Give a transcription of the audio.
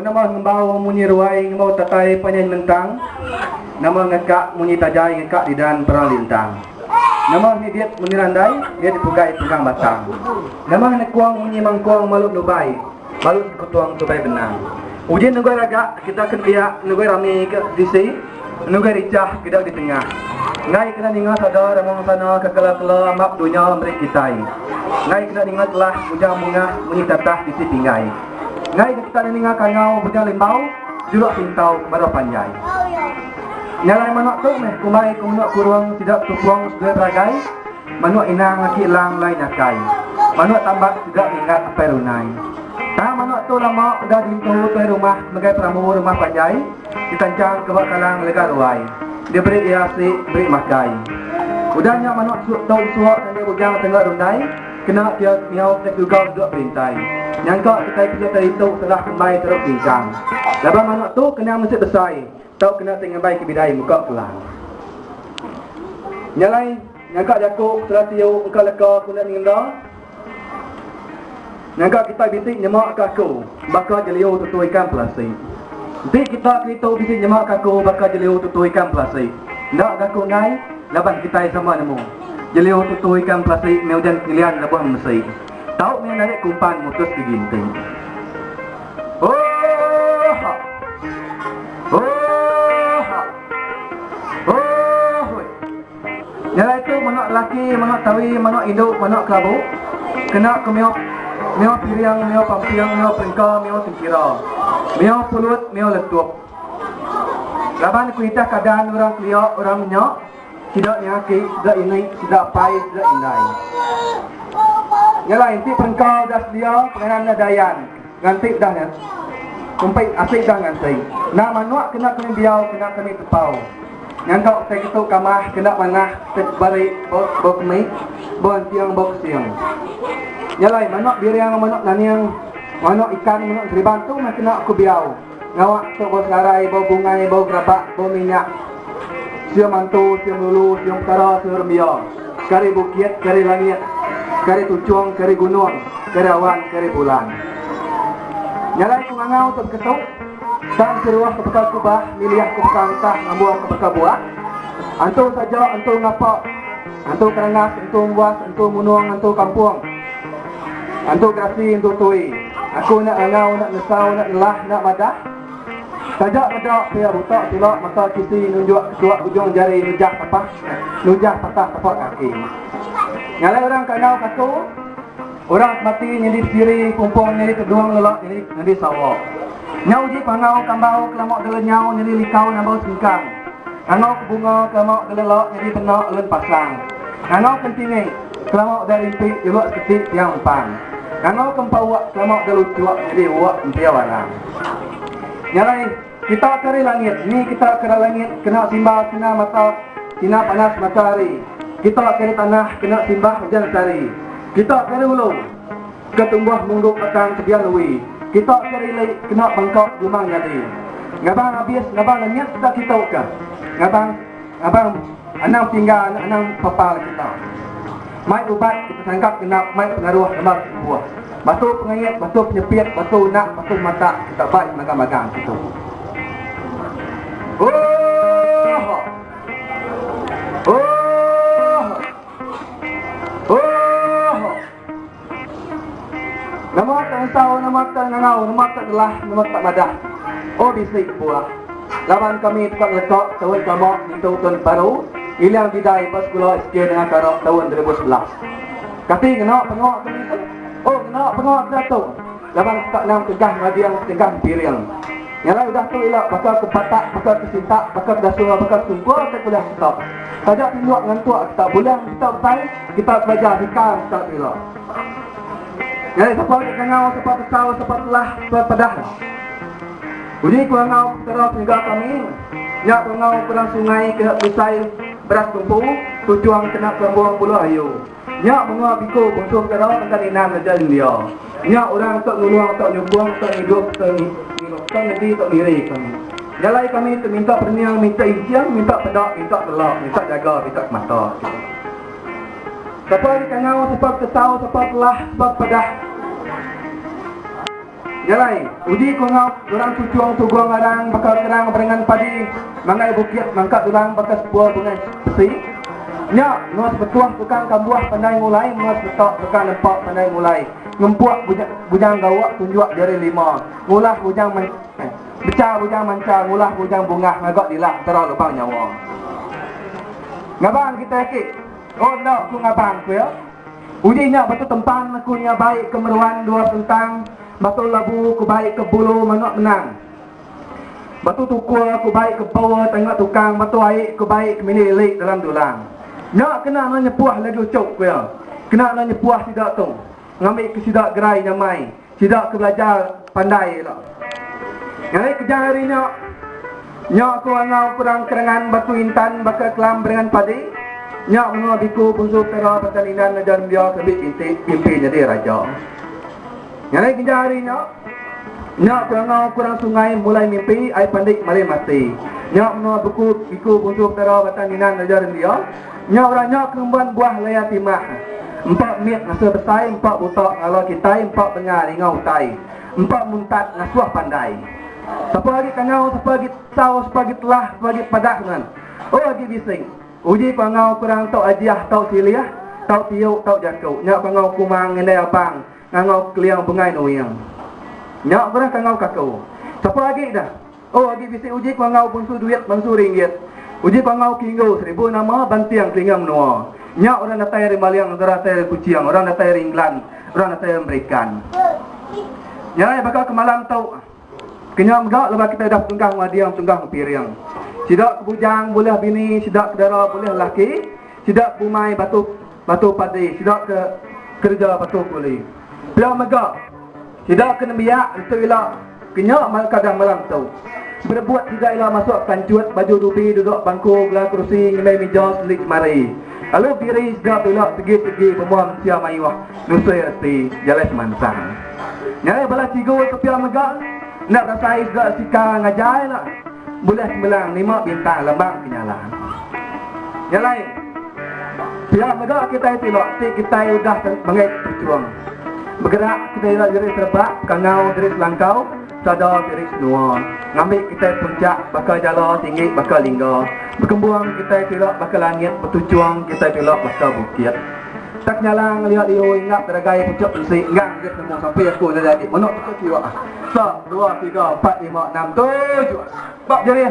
nama ngembau munyi ruai ngembau tatai panjang mentang. Nama ngekak munyi tajai ngekak di dan perang lintang. Nama ni dia munyi randai dia dipugai pegang batang. Nama ngekuang munyi mangkuang malut nubai. Malut kutuang tubai benang. Ujian nugai raga kita akan lihat nugai rami ke disi. Nugai ricah kita di tengah. Ngai kena ingat ada ramong sana kekala-kala amak dunia memberi kitai. Ngai kena ingat lah ujang bunga munyi tatah di si pingai. Ngai kita ninga kangau bujang limbau juluk pintau kepada panjai. Nyalai manuk tu meh kumai kumunuk kurung tidak tupuang dua beragai. Manuk inang laki lang lain nakai. Manuk tambak tidak ingat apa runai. Manuk tu lama udah dintu tu rumah megai pramu rumah panjai. Ditancang ke bakalang lega ruai. Dia beri iasi beri makai. Udahnya manuk tau suak dan dia bujang tengah rundai. Kena dia miau tek juga duduk perintai. Nyangka kita kerja tadi tu telah kembali terus bincang. Lepas manuk tu kena mesti besar. Tahu kena tengah baik ke bidai muka kelang. Nyalai nyangka jakuk telah tiu engkau leka kuna ningda. Nyangka kita bisik nyemak kaku bakal jeliu tutu ikan plastik. Nanti kita kerita bisik nyemak kaku bakal jeliu tutu ikan plastik. Ndak kaku ngai laban kita sama nemu. Jeliu tutu ikan plastik meujan pilihan lebuh mesai. Tahu me narik kumpan mutus diginting. Oh. Nyala itu manuk laki, manuk tawi, manuk induk, manuk kelabu. Kena ke miau piriang, miau pampiang, miau pengka, miau singkira. Miau pulut, miau letup. Laban kuitah keadaan orang keliak, orang minyak. Tidak nyaki, tidak ini, tidak pai, tidak indai. Nyala inti pengka dah sedia, pengenan dayan. Nganti dah ya. Kumpai asik dah nganti. Nak manuk kena kena biau, kena kena tepau. Nyangkau saya itu kamah kena manah bari bau kemik bau tiang bau siang. Nyalai manuk biriang manuk naniang manuk ikan manuk seriban tu mah kena aku biau. Ngawak tu bau sarai bau bungai bau gerabak bau minyak. Siam mantu siam lulu siam kara siam biau. Kari bukit kari langit kari tujuang kari gunung kari awan kari bulan. Nyalai ku ngangau tu ketuk. Dan seruah ke bekal kubah, miliah ke bekal entah, ngambuang ke bekal buah. Antu saja, antu ngapak, antu kerengas, antu buas, antu munuang, antu kampung. Antu grasi, antu tui. Aku nak angau, nak nesau, nak nelah, nak madah. Sajak madah, pia butak, silap, masa kisi, nunjuk kesuak ujung jari, nujah tapah, nujah patah tapak kaki. Nyalai orang kanau kaku, orang mati nyedip diri, kumpung nyedip keduang lelak, nyedip sawak. Nyau ji pangau kambau kelamok dele nyau nyeri likau nambau singkang. Angau kebunga kelamok dele lok nyeri penak len pasang. Angau kentingi kelamok dari rimpi jeluk ketik tiang empang. Angau kempauak kelamok dele cuak nyeri uak empia warang. Nyalai kita kari langit, ni kita kari langit kena simbah kena mata kena panas matahari. Kita kari tanah kena simbah hujan sari. Kita kari ulu ketumbuh mungguk akan sebian lui. Kita cari lagi kena bangkok rumah jadi. Ngabang habis, ngabang nanyat kita ke. Ngabang anang tinggal, anang papal kita. Mai ubat kita sangkap kena mai pengaruh lemak buah. Batu pengayat, batu penyepit, batu nak, batu mata kita baik magang-magang itu. Nama tak tahu, nama tak ngau, nama tak lelah, nama tak madah. Oh bisik buah. Lawan kami tukar lekok tahun kamok di tahun baru. Ilang bidai pas kulo SK dengan karok tahun 2011. Kati kena pengok kami tu. Oh kena pengok jatuh. Lawan tak nam tegah madiang tegah piriang. Nyala udah tu elok bakal ke patak, bakal ke sintak, bakal ke dasua, bakal ke sungguh tak boleh stop. Tajak tinduak dengan tuak kita boleh kita betai, kita belajar hikam tak elok. Jadi siapa kengau, siapa pesau, siapa telah, siapa pedah. Uji kengau terus hingga kami. Nyak kengau kurang sungai ke usai beras tumpu, tujuan kena kelambuang pulau ayu. Nyak menguap biku bungsu terus tentang inam lejan dia. Nyak orang tak nuluang, tak nyubuang, tak hidup, tak ngedi, tak diri kami. Jalai kami minta perniang, minta izian, minta pedak, minta telak, minta jaga, minta mata. Siapa kengau, siapa kesau, siapa telah, siapa pedah. Jalai, uji ko ngau durang tujuang tuguang arang bakal kerang berengan padi mangai bukit mangkat durang bakas buah bungai besi. Nya nuas betuah tukang kambuah pandai mulai nuas betok tukang lempak pandai mulai. Ngempuak bujang gawak tunjuk dari lima. Ngulah bujang becah bujang manca, ngulah bujang bungah ngagak dilak terau lebang nyawa. Ngabang kita ikut. Oh no, aku ngabang ku ya. Ujinya batu tempan aku nya baik kemeruan dua tentang batu labu ku baik ke bulu manok menang. Batu tukua ku baik ke bawah tengok tukang batu air ku baik ke minilik dalam dulang. Nak kena nak nyepuah lagi ucap ku ya. Kena nak nyepuah tidak tu. Ngambil ke sidak gerai nyamai. Sidak ke belajar pandai lah. Yang kejar hari nyak. Nyak ku angau kurang kerengan batu intan bakal kelam berengan padi. Nyak menua biku bunsu tera pertanian ajar dia kebik impi jadi raja. Yang lain kejar hari nyak kurang sungai mulai mimpi ai pandik malai mati. Nyak menua biku bunsu tera pertanian ajar dia. Nyak orang nyak kemban buah laya timah. 4 miet ngasuh besai, 4 butak kalau kita 4 bengar ingau tai. 4 muntat ngasuh pandai. Siapa lagi kangau, siapa lagi tahu, siapa lagi telah, siapa lagi padak kan. Oh lagi bising. Uji pangau kurang tau ajiah, tau siliah, tau tiuk, tau jakau. Nyak pangau kumang ngendai abang, ngangau keliang bengai noyang. Nyak kurang kangau kakau. Siapa lagi dah? Oh lagi bising uji pangau bunsu duit, bunsu ringgit. Uji pangau kinggo 1000 nama bantiang kelingam noa. Nyak orang datang dari Maliang, orang datang dari Kuciang, orang datang dari England, orang datang dari Amerika. Nyak bakal kemalam tau. Kenyam gak lepas kita dah tunggang madiang, tunggang piriang. Sidak kebujang boleh bini, sidak kedara boleh laki, sidak pumai batu padi, sidak ke kerja batu kuli. Biar megak, sidak kena biak itu ialah kenyak kadang malam tau. Berbuat tidak ialah masuk kancut, baju dubi, duduk bangku, gelar kerusi, ngemai meja, selik mari. Lalu diri sidak ialah pergi-pergi pemuam siam ayuah, nusai reti, jalan semansang. Nyai bala cigo ke biar megak, nak rasai juga sika ngajai lah. Boleh sembilang 5 bintang lembang kenyalaan. Yang lain, pihak megak kita itu lok, kita sudah mengai berjuang. Bergerak kita sudah dari terbak, kangau dari selangkau, sadar dari senua. Ngambil kita puncak, bakal jala tinggi, bakal lingga. Berkembang kita itu lok, bakal langit, bertujuan kita itu lok, bakal bukit. Tak nyalang lihat dia ingat teragai pucuk besi ngang dia semua sampai aku dah jadi menok tu kira 1 2 3 4 5 6 7 bab jadi